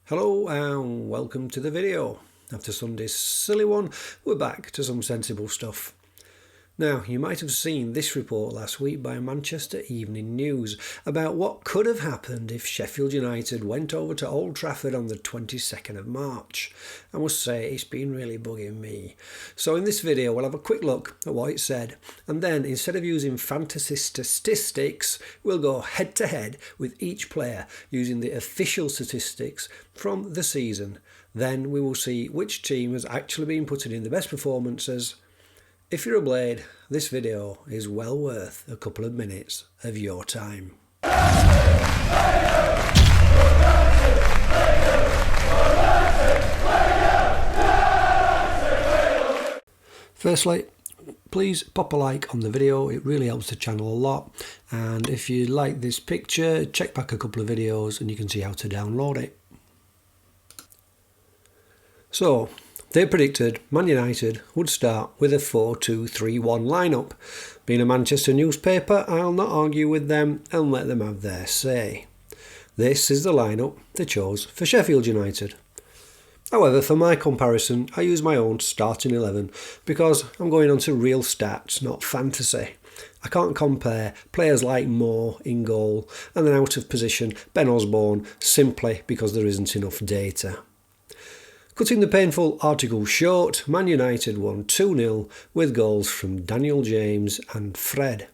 Hello and welcome to the video. After Sunday's silly one, we're back to some sensible stuff. Now, you might have seen this report last week by Manchester Evening News about what could have happened if Sheffield United went over to Old Trafford on the 22nd of March. I must say, it's been really bugging me. So in this video, we'll have a quick look at what it said, and then instead of using fantasy statistics, we'll go head to head with each player using the official statistics from the season. Then we will see which team has actually been putting in the best performances. If you're a Blade, this video is well worth a couple of minutes of your time. Firstly, please pop a like on the video, it really helps the channel a lot. And if you like this picture, check back a couple of videos and you can see how to download it. So, they predicted Man United would start with a 4-2-3-1 lineup. Being a Manchester newspaper, I'll not argue with them and let them have their say. This is the lineup they chose for Sheffield United. However, for my comparison, I use my own starting 11 because I'm going on to real stats, not fantasy. I can't compare players like Moore in goal and then out of position Ben Osborne simply because there isn't enough data. Cutting the painful article short, Man United won 2-0 with goals from Daniel James and Fred.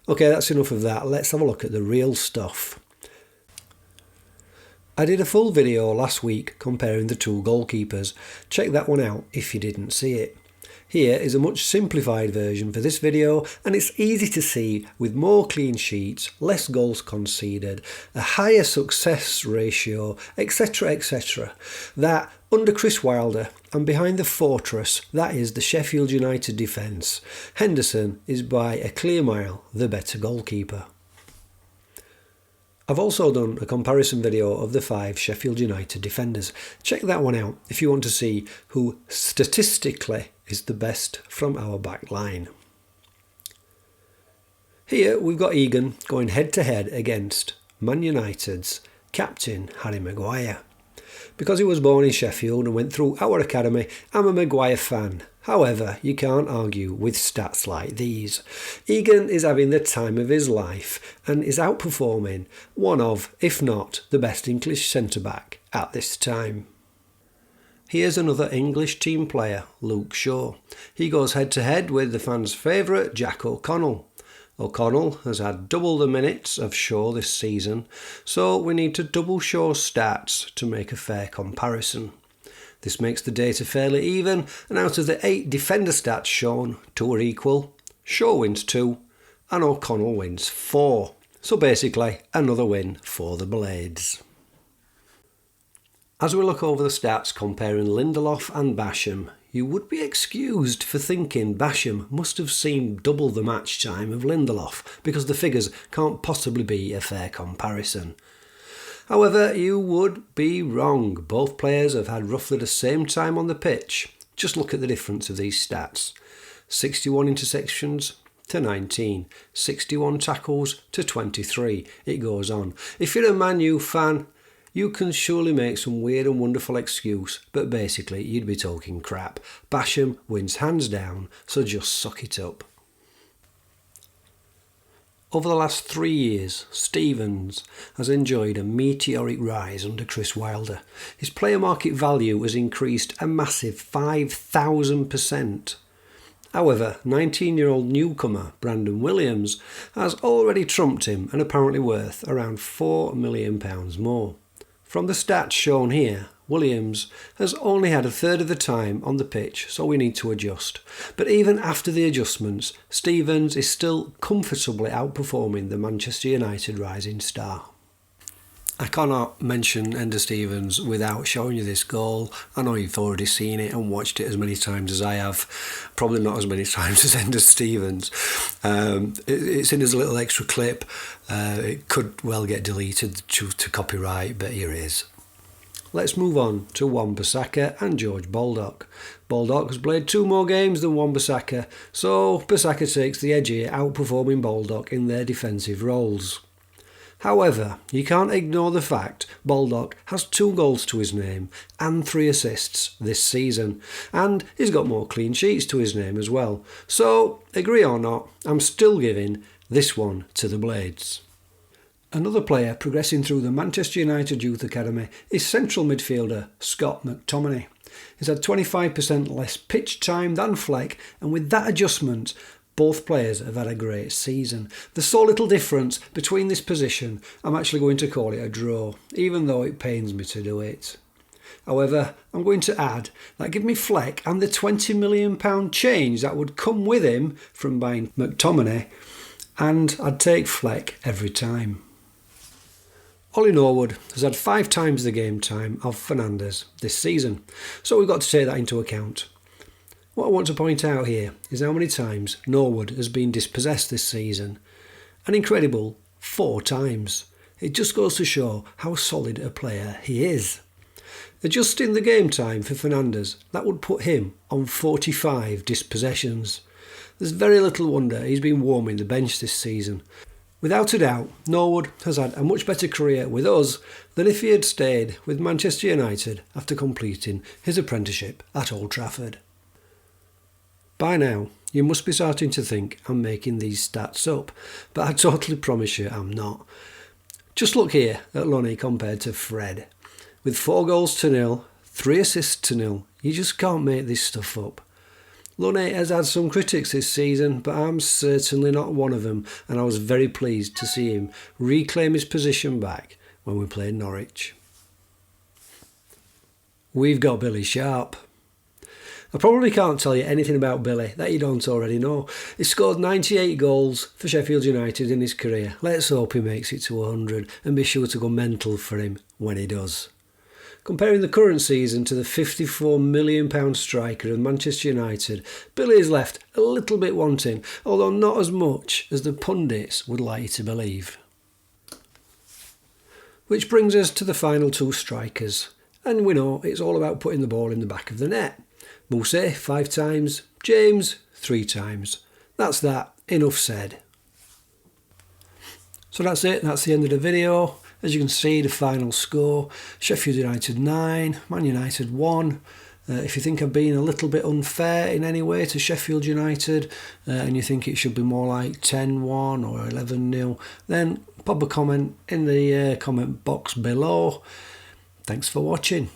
Okay, that's enough of that. Let's have a look at the real stuff. I did a full video last week comparing the two goalkeepers. Check that one out if you didn't see it. Here is a much simplified version for this video, and it's easy to see with more clean sheets, less goals conceded, a higher success ratio, etc. that under Chris Wilder and behind the fortress that is the Sheffield United defence, Henderson is by a clear mile the better goalkeeper. I've also done a comparison video of the 5 Sheffield United defenders. Check that one out if you want to see who statistically is the best from our back line. Here we've got Egan going head to head against Man United's captain Harry Maguire. Because he was born in Sheffield and went through our academy, I'm a Maguire fan. However, you can't argue with stats like these. Egan is having the time of his life and is outperforming one of, if not, the best English centre-back at this time. Here's another English team player, Luke Shaw. He goes head to head with the fans' favourite Jack O'Connell. O'Connell has had double the minutes of Shaw this season, so we need to double Shaw's stats to make a fair comparison. This makes the data fairly even, and out of the 8 defender stats shown, 2 are equal. Shaw wins 2, and O'Connell wins 4. So basically, another win for the Blades. As we look over the stats comparing Lindelof and Basham, you would be excused for thinking Basham must have seen double the match time of Lindelof, because the figures can't possibly be a fair comparison. However, you would be wrong. Both players have had roughly the same time on the pitch. Just look at the difference of these stats. 61 intersections to 19, 61 tackles to 23. It goes on. If you're a Man U fan, you can surely make some weird and wonderful excuse, but basically you'd be talking crap. Basham wins hands down, so just suck it up. Over the last 3 years, Stevens has enjoyed a meteoric rise under Chris Wilder. His player market value has increased a massive 5,000%. However, 19-year-old newcomer Brandon Williams has already trumped him and apparently worth around £4 million more. From the stats shown here, Williams has only had a third of the time on the pitch, so we need to adjust. But even after the adjustments, Stevens is still comfortably outperforming the Manchester United rising star. I cannot mention Ender Stevens without showing you this goal. I know you've already seen it and watched it as many times as I have. Probably not as many times as Ender Stevens. It's in his little extra clip. It could well get deleted due to copyright, but here it is. Let's move on to Wan-Bissaka and George Baldock. Baldock has played 2 more games than Wan-Bissaka, so Bissaka takes the edge here, outperforming Baldock in their defensive roles. However, you can't ignore the fact Baldock has 2 goals to his name and 3 assists this season, and he's got more clean sheets to his name as well. So, agree or not, I'm still giving this one to the Blades. Another player progressing through the Manchester United Youth Academy is central midfielder Scott McTominay. He's had 25% less pitch time than Fleck, and with that adjustment, both players have had a great season. There's so little difference between this position, I'm actually going to call it a draw, even though it pains me to do it. However, I'm going to add that give me Fleck and the £20 million change that would come with him from buying McTominay, and I'd take Fleck every time. Ollie Norwood has had 5 times the game time of Fernandes this season, so we've got to take that into account. What I want to point out here is how many times Norwood has been dispossessed this season. An incredible 4 times. It just goes to show how solid a player he is. Adjusting the game time for Fernandes, that would put him on 45 dispossessions. There's very little wonder he's been warming the bench this season. Without a doubt, Norwood has had a much better career with us than if he had stayed with Manchester United after completing his apprenticeship at Old Trafford. By now, you must be starting to think I'm making these stats up, but I totally promise you I'm not. Just look here at Lonnie compared to Fred. With 4 goals to 0, 3 assists to 0, you just can't make this stuff up. Lonnie has had some critics this season, but I'm certainly not one of them, and I was very pleased to see him reclaim his position back when we played Norwich. We've got Billy Sharp. I probably can't tell you anything about Billy that you don't already know. He scored 98 goals for Sheffield United in his career. Let's hope he makes it to 100 and be sure to go mental for him when he does. Comparing the current season to the £54 million striker of Manchester United, Billy is left a little bit wanting, although not as much as the pundits would like you to believe. Which brings us to the final 2 strikers, and we know it's all about putting the ball in the back of the net. Mousse 5 times, James 3 times. That's that, enough said. So that's it, that's the end of the video. As you can see, the final score, Sheffield United 9, Man United 1. If you think I'm being a little bit unfair in any way to Sheffield United, and you think it should be more like 10-1 or 11-0, then pop a comment in the comment box below. Thanks for watching.